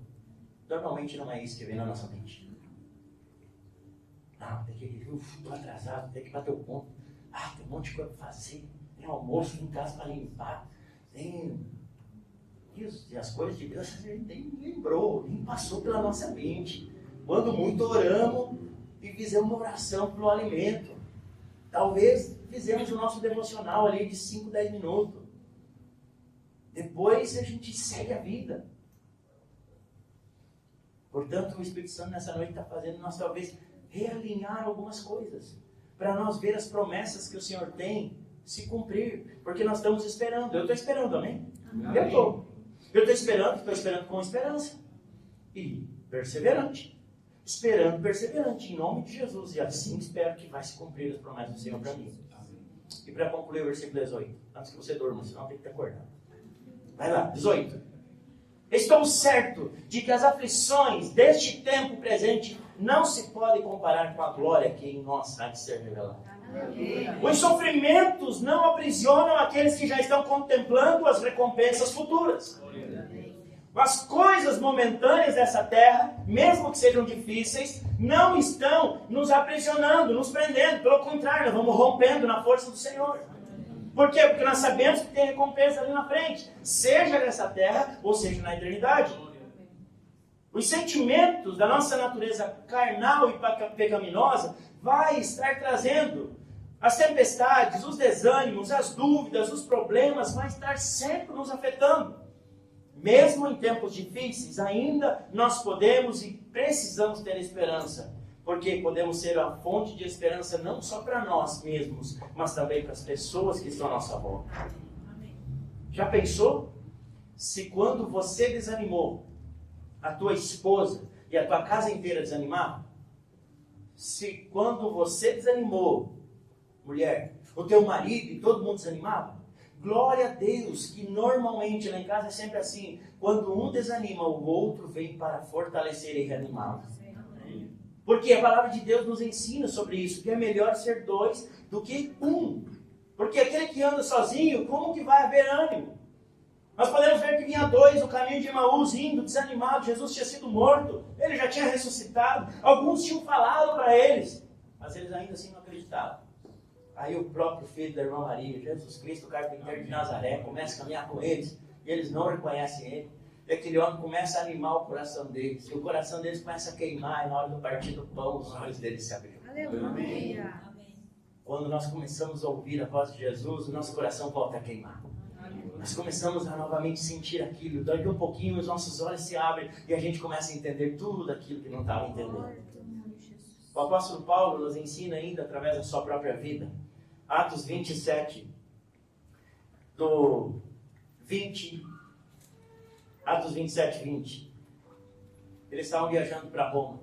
Normalmente não é isso que vem na nossa mente. Não, tem que, estou atrasado, tem que bater o ponto. Tem um monte de coisa para fazer. Tem almoço em casa para limpar. Tem... Isso, e as coisas de Deus a gente nem lembrou, nem passou pela nossa mente. Quando muito oramos e fizemos uma oração pelo alimento. Talvez fizemos o nosso devocional ali de 5, 10 minutos. Depois a gente segue a vida. Portanto, o Espírito Santo nessa noite está fazendo nós talvez realinhar algumas coisas. Para nós ver as promessas que o Senhor tem se cumprir. Porque nós estamos esperando. Eu estou esperando, amém? Amém. Eu estou esperando com esperança. E perseverante. Esperando perseverante, em nome de Jesus. E assim espero que vai se cumprir as promessas do Senhor para mim. E para concluir o versículo 18. Antes que você durma, senão tem que te acordar. Vai lá, 18. Estou certo de que as aflições deste tempo presente não se podem comparar com a glória que em nós há de ser revelada. Os sofrimentos não aprisionam aqueles que já estão contemplando as recompensas futuras. As coisas momentâneas dessa terra, mesmo que sejam difíceis, não estão nos aprisionando, nos prendendo. Pelo contrário, nós vamos rompendo na força do Senhor. Por quê? Porque nós sabemos que tem recompensa ali na frente, seja nessa terra ou seja na eternidade. Os sentimentos da nossa natureza carnal e pecaminosa vai estar trazendo as tempestades, os desânimos, as dúvidas, os problemas, vai estar sempre nos afetando. Mesmo em tempos difíceis, ainda nós podemos e precisamos ter esperança. Porque podemos ser a fonte de esperança não só para nós mesmos, mas também para as pessoas que estão à nossa volta. Já pensou? Se quando você desanimou, a tua esposa e a tua casa inteira desanimaram? Se quando você desanimou, mulher, o teu marido e todo mundo desanimava? Glória a Deus, que normalmente lá em casa é sempre assim. Quando um desanima, o outro vem para fortalecer e reanimá-lo. Porque a palavra de Deus nos ensina sobre isso, que é melhor ser dois do que um. Porque aquele que anda sozinho, como que vai haver ânimo? Nós podemos ver que vinha dois no caminho de Emaús, indo, desanimado. Jesus tinha sido morto, ele já tinha ressuscitado. Alguns tinham falado para eles, mas eles ainda assim não acreditavam. Aí o próprio filho da irmã Maria, Jesus Cristo, o carpinteiro de Nazaré, começa a caminhar com eles, e eles não reconhecem ele. E aquele homem começa a animar o coração deles, e o coração deles começa a queimar, e na hora do partir do pão, os olhos deles se abriram. Aleluia. Quando nós começamos a ouvir a voz de Jesus, o nosso coração volta a queimar. Nós começamos a novamente sentir aquilo, daqui um pouquinho os nossos olhos se abrem, e a gente começa a entender tudo aquilo que não estava entendendo. O apóstolo Paulo nos ensina ainda através da sua própria vida. Atos 27, do 20, Atos 27, 20. Eles estavam viajando para Roma.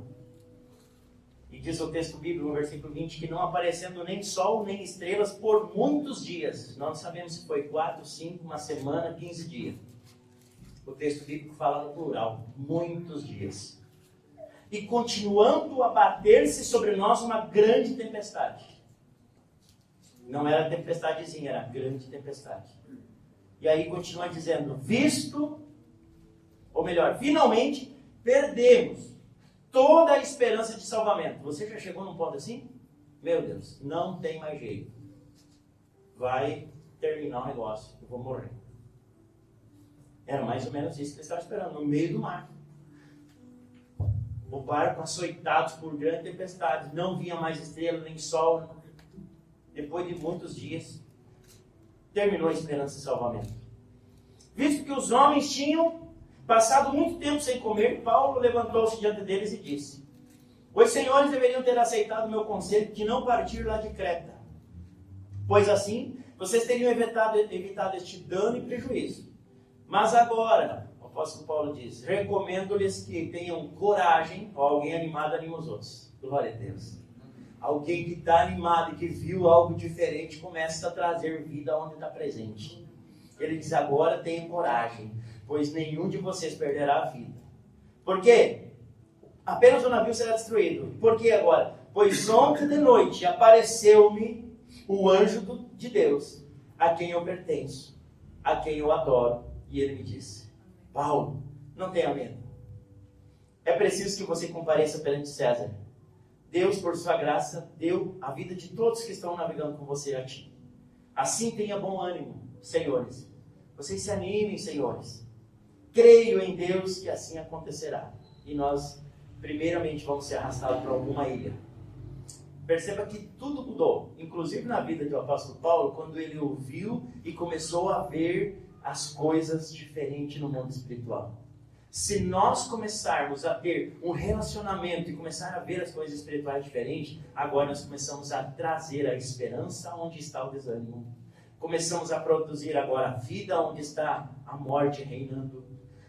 E diz o texto bíblico, no versículo 20, que não aparecendo nem sol, nem estrelas por muitos dias. Nós não sabemos se foi 4, 5, uma semana, 15 dias. O texto bíblico fala no plural, muitos dias. E continuando a bater-se sobre nós uma grande tempestade. Não era tempestadezinha, era grande tempestade. E aí continua dizendo, finalmente perdemos toda a esperança de salvamento. Você já chegou num ponto assim? Meu Deus, não tem mais jeito. Vai terminar o negócio, eu vou morrer. Era mais ou menos isso que eles estavam esperando, no meio do mar. O barco açoitado por grande tempestade, não vinha mais estrela nem sol. Depois de muitos dias, terminou a esperança de salvamento. Visto que os homens tinham passado muito tempo sem comer, Paulo levantou-se diante deles e disse: os senhores deveriam ter aceitado o meu conselho de não partir lá de Creta, pois assim vocês teriam evitado este dano e prejuízo. Mas agora, o apóstolo Paulo diz, recomendo-lhes que tenham coragem. Alguém animado anima os outros. Glória a Deus. Alguém que está animado e que viu algo diferente começa a trazer vida onde está presente. Ele diz, agora tenham coragem, pois nenhum de vocês perderá a vida. Por quê? Apenas o navio será destruído. Por que agora? Pois ontem de noite apareceu-me o anjo de Deus, a quem eu pertenço, a quem eu adoro. E ele me disse, Paulo, não tenha medo. É preciso que você compareça perante César. Deus, por sua graça, deu a vida de todos que estão navegando com você a ti. Assim tenha bom ânimo, senhores. Vocês se animem, senhores. Creio em Deus que assim acontecerá. E nós, primeiramente, vamos ser arrastados para alguma ilha. Perceba que tudo mudou, inclusive na vida do apóstolo Paulo, quando ele ouviu e começou a ver as coisas diferentes no mundo espiritual. Se nós começarmos a ter um relacionamento e começar a ver as coisas espirituais diferentes, agora nós começamos a trazer a esperança onde está o desânimo. Começamos a produzir agora a vida onde está a morte reinando.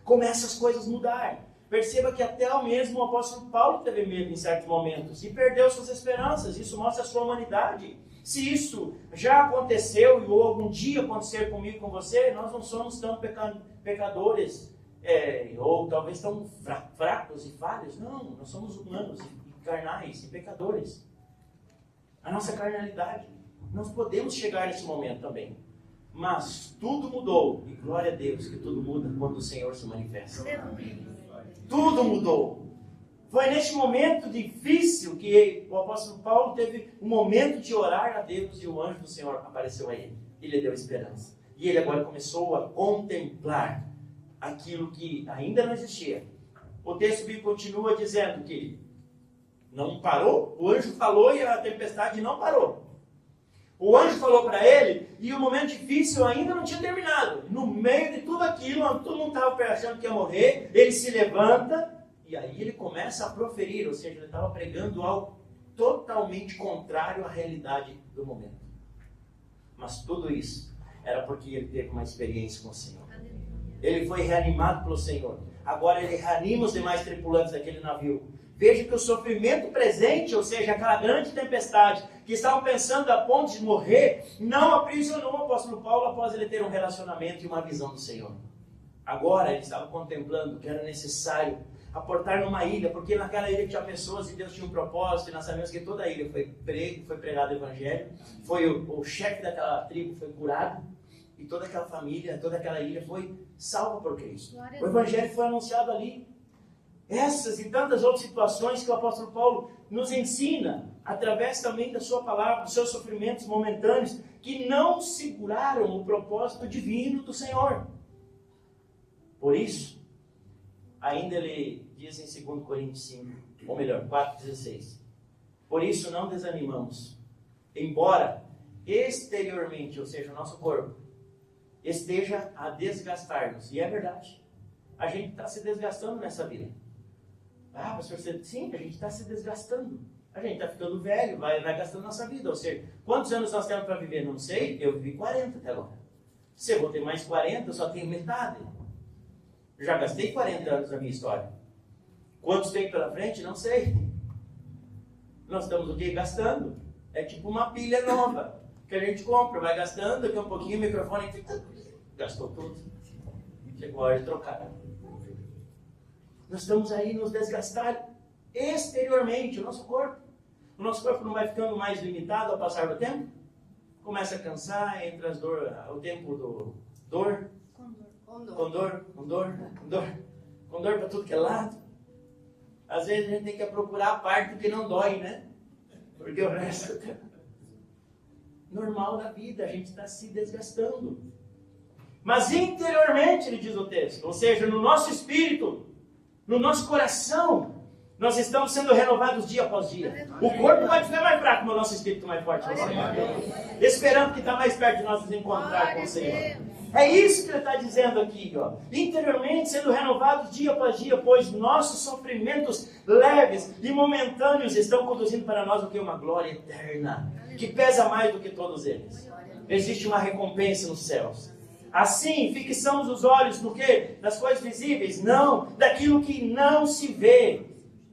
Começam as coisas a mudar. Perceba que até o mesmo apóstolo Paulo teve medo em certos momentos e perdeu suas esperanças. Isso mostra a sua humanidade. Se isso já aconteceu ou algum dia acontecer comigo e com você, nós não somos tão pecadores, ou talvez tão fracos e falhos. Não, nós somos humanos e carnais e pecadores. A nossa carnalidade. Nós podemos chegar nesse momento também. Mas tudo mudou. E glória a Deus que tudo muda quando o Senhor se manifesta. Tudo mudou. Foi neste momento difícil que o apóstolo Paulo teve um momento de orar a Deus e o anjo do Senhor apareceu a ele. E lhe deu esperança. E ele agora começou a contemplar aquilo que ainda não existia. O texto bíblico continua dizendo que não parou. O anjo falou e a tempestade não parou. O anjo falou para ele e o momento difícil ainda não tinha terminado. No meio de tudo aquilo, todo mundo estava achando que ia morrer, ele se levanta e aí ele começa a proferir, ou seja, ele estava pregando algo totalmente contrário à realidade do momento. Mas tudo isso era porque ele teve uma experiência com o Senhor. Ele foi reanimado pelo Senhor. Agora ele reanima os demais tripulantes daquele navio. Veja que o sofrimento presente, ou seja, aquela grande tempestade, que estavam pensando a ponto de morrer, não aprisionou o apóstolo Paulo após ele ter um relacionamento e uma visão do Senhor. Agora ele estava contemplando que era necessário aportar numa ilha, porque naquela ilha tinha pessoas e Deus tinha um propósito, e nós sabemos que toda a ilha foi pregado o Evangelho, foi o chefe daquela tribo foi curado, e toda aquela família, toda aquela ilha foi salva por Cristo. O Evangelho foi anunciado ali. Essas e tantas outras situações que o apóstolo Paulo nos ensina, através também da sua palavra, dos seus sofrimentos momentâneos, que não seguraram o propósito divino do Senhor. Por isso, ainda ele diz em 2 Coríntios 5, ou melhor, 4,16. Por isso não desanimamos, embora exteriormente, ou seja, o nosso corpo, esteja a desgastar-nos. E é verdade, a gente está se desgastando nessa vida. Ah, pastor, sim, a gente está se desgastando. A gente está ficando velho, vai gastando nossa vida. Ou seja, quantos anos nós temos para viver? Não sei, eu vivi 40 até agora. Se eu vou ter mais 40, eu só tenho metade. Eu já gastei 40 anos na minha história. Quantos tem pela frente? Não sei. Nós estamos o quê? Gastando. É tipo uma pilha nova que a gente compra, vai gastando, daqui a um pouquinho o microfone gastou tudo. Chegou a hora de trocar. Nós estamos aí nos desgastar exteriormente, o nosso corpo. O nosso corpo não vai ficando mais limitado ao passar do tempo? Começa a cansar, entra as dor, o tempo do dor. Com dor para tudo que é lado. Às vezes a gente tem que procurar a parte que não dói, né? Porque o resto é normal da vida, a gente está se desgastando. Mas interiormente, ele diz o texto, ou seja, no nosso espírito, no nosso coração, nós estamos sendo renovados dia após dia. O corpo pode ficar mais fraco, mas o nosso espírito mais forte. Esperando que está mais perto de nós nos encontrar com o Senhor. É isso que ele está dizendo aqui, ó. Interiormente sendo renovados dia após dia, pois nossos sofrimentos leves e momentâneos estão conduzindo para nós o que? Uma glória eterna, que pesa mais do que todos eles. Existe uma recompensa nos céus. Assim, fixamos os olhos no quê? Das coisas visíveis? Não, daquilo que não se vê.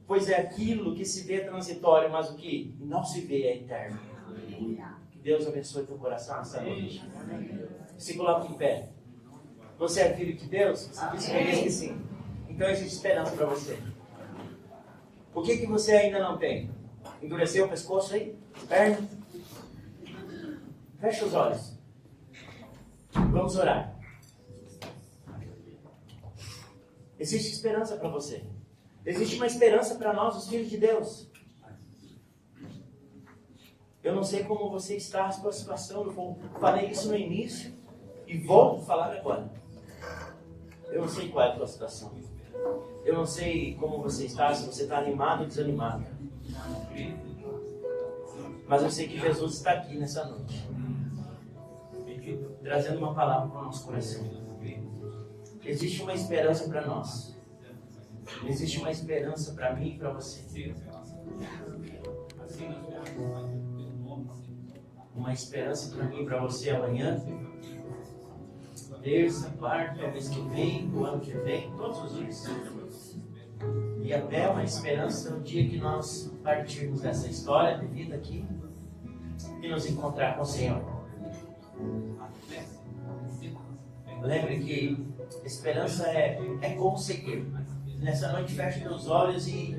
Pois é aquilo que se vê transitório, mas o que não se vê é eterno. Que Deus abençoe teu coração nessa noite. Se coloque em pé. Você é filho de Deus? Você disse que sim. Então existe esperança para você. O que você ainda não tem? Endureceu o pescoço aí? Perna? Fecha os olhos. Vamos orar. Existe esperança para você. Existe uma esperança para nós, os filhos de Deus. Eu não sei como você está, a sua situação. Eu falei isso no início e volto a falar agora. Eu não sei qual é a sua situação. Eu não sei como você está, se você está animado ou desanimado. Mas eu sei que Jesus está aqui nessa noite, trazendo uma palavra para o nosso coração. Existe uma esperança para nós. Existe uma esperança para mim e para você. Uma esperança para mim e para você amanhã, terça, quarta, o mês que vem, o ano que vem, todos os dias. E até uma esperança no dia que nós partirmos dessa história de vida aqui e nos encontrar com o Senhor. Lembre que esperança é conseguir. Nessa noite feche teus olhos e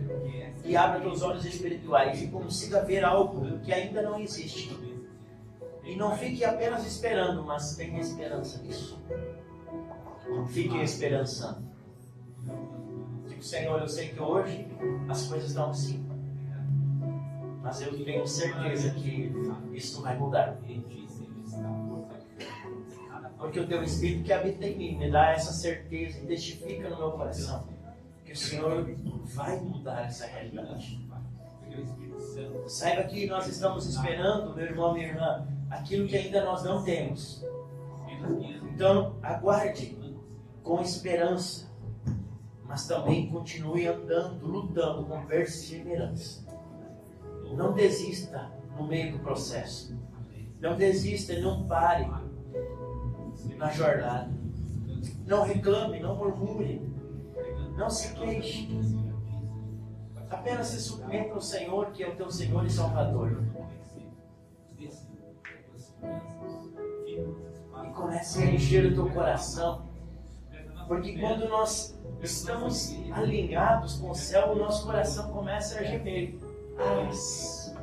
abra teus olhos espirituais e consiga ver algo que ainda não existe. E não fique apenas esperando, mas tenha esperança nisso. Fique esperançando. Digo, Senhor, eu sei que hoje as coisas estão assim, mas eu tenho certeza que isso vai mudar. Porque o Teu Espírito que habita em mim me dá essa certeza e testifica no meu coração que o Senhor vai mudar essa realidade. Saiba que nós estamos esperando, meu irmão, minha irmã, aquilo que ainda nós não temos. Então, aguarde com esperança, mas também continue andando, lutando com perseverança. Não desista no meio do processo. Não desista e não pare na jornada. Não reclame, não murmure, não se queixe. Apenas se submeta ao Senhor, que é o teu Senhor e Salvador. E comece a encher o teu coração. Porque quando nós estamos alinhados com o céu, o nosso coração começa a gemer. Você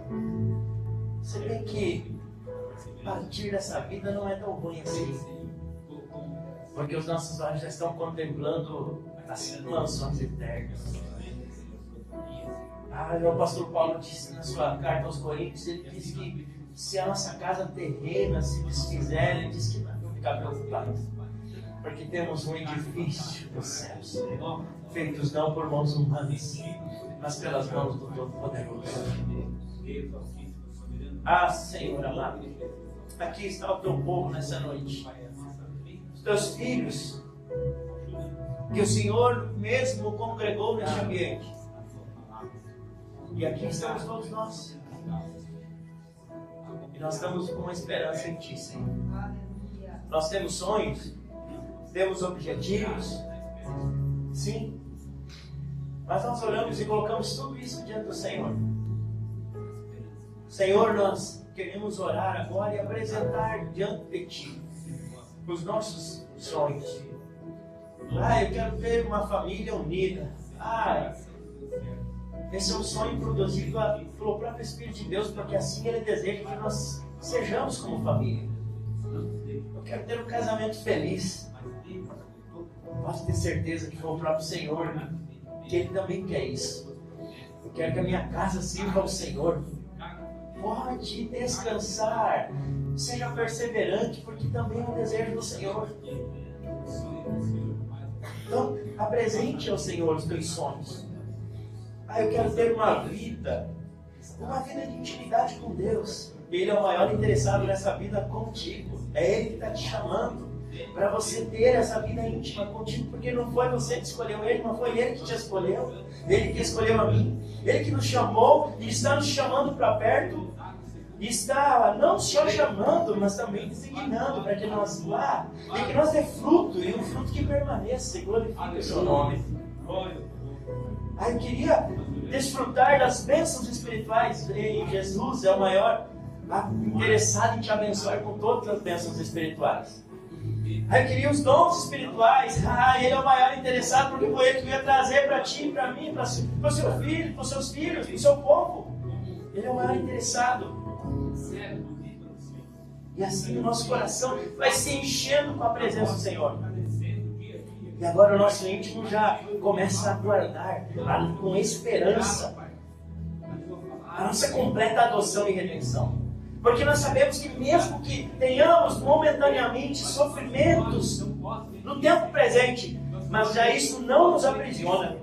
vê que partir dessa vida não é tão ruim assim. Porque os nossos olhos já estão contemplando as mansões eternas. O apóstolo Paulo disse na sua carta aos Coríntios, ele disse que se a nossa casa terrena se desfizer, ele disse que não vamos ficar preocupados. Porque temos um edifício dos céus, feitos não por mãos humanas, mas pelas mãos do Todo-Poderoso. Senhor amado, aqui está o teu povo nessa noite. Os teus filhos, que o Senhor mesmo congregou neste ambiente. E aqui estamos todos nós. E nós estamos com uma esperança em Ti, Senhor. Nós temos sonhos, temos objetivos, sim. Mas nós olhamos e colocamos tudo isso diante do Senhor. Senhor, nós queremos orar agora e apresentar diante de Ti os nossos sonhos. Eu quero ter uma família unida. Esse é um sonho produzido pelo próprio Espírito de Deus, porque assim Ele deseja que nós sejamos como família. Eu quero ter um casamento feliz. Posso ter certeza que foi o próprio Senhor, que Ele também quer isso. Eu quero que a minha casa sirva ao Senhor. Pode descansar. Seja perseverante, porque também é um desejo do Senhor. Então, apresente ao Senhor os teus sonhos. Eu quero ter uma vida de intimidade com Deus. Ele é o maior interessado nessa vida contigo. É Ele que está te chamando para você ter essa vida íntima contigo, porque não foi você que escolheu Ele, não foi Ele que te escolheu. Ele que escolheu a mim. Ele que nos chamou e está nos chamando para perto. E está não só chamando, mas também designando para que nós vá e que nós dê fruto, e um fruto que permaneça e glorifique o seu nome. Eu queria desfrutar das bênçãos espirituais. E Jesus é o maior interessado em te abençoar com todas as bênçãos espirituais. Eu queria os dons espirituais. Ele é o maior interessado, porque foi Ele que ia trazer para ti, para mim, para o seu filho, para os seus filhos, para o seu povo. Ele é o maior interessado. E assim o nosso coração vai se enchendo com a presença do Senhor. E agora o nosso íntimo já começa a guardar com esperança a nossa completa adoção e redenção. Porque nós sabemos que mesmo que tenhamos momentaneamente sofrimentos no tempo presente, mas já isso não nos aprisiona.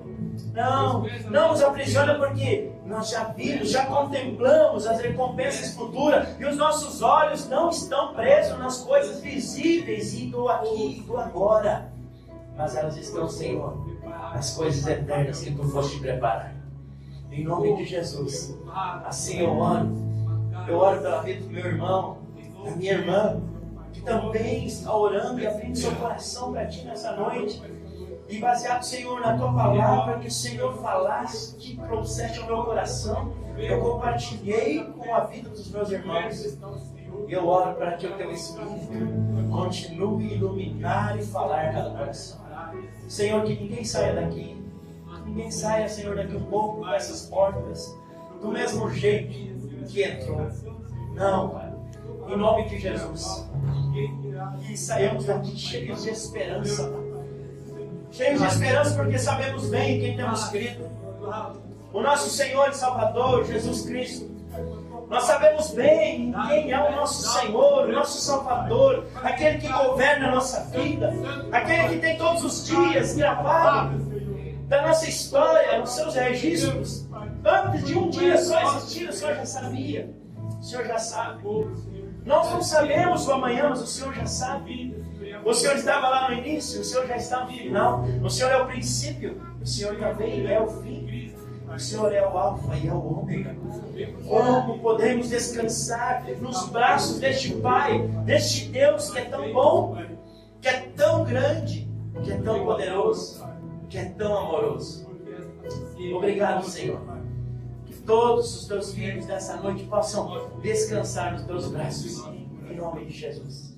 Não nos aprisiona, porque nós já vimos, já contemplamos as recompensas futuras e os nossos olhos não estão presos nas coisas visíveis e do aqui e do agora, mas elas estão, Senhor, nas coisas eternas que Tu foste preparar. Em nome de Jesus, assim eu oro pela vida do meu irmão, da minha irmã, que também está orando e abrindo seu coração para Ti nessa noite. E baseado, Senhor, na Tua palavra, que o Senhor falasse, que trouxeste ao meu coração, eu compartilhei com a vida dos meus irmãos. E eu oro para que o Teu Espírito continue a iluminar e falar cada coração. Senhor, que ninguém saia daqui. Que ninguém saia, Senhor, daqui um pouco dessas portas do mesmo jeito que entrou. Não, Pai. Em nome de Jesus. Que saiamos daqui cheios de esperança, Pai. Cheios de esperança, porque sabemos bem em quem temos crido. O nosso Senhor e Salvador, Jesus Cristo. Nós sabemos bem quem é o nosso Senhor, o nosso Salvador, aquele que governa a nossa vida, aquele que tem todos os dias gravados da nossa história, nos seus registros. Antes de um dia só existir, o Senhor já sabia. O Senhor já sabe. Nós não sabemos o amanhã, mas o Senhor já sabe. O Senhor estava lá no início, o Senhor já está no final. O Senhor é o princípio, o Senhor também é o fim. O Senhor é o alfa e é o ômega. Como podemos descansar nos braços deste Pai, deste Deus que é tão bom, que é tão grande, que é tão poderoso, que é tão amoroso. Obrigado, Senhor. Que todos os teus filhos dessa noite possam descansar nos teus braços. Em nome de Jesus.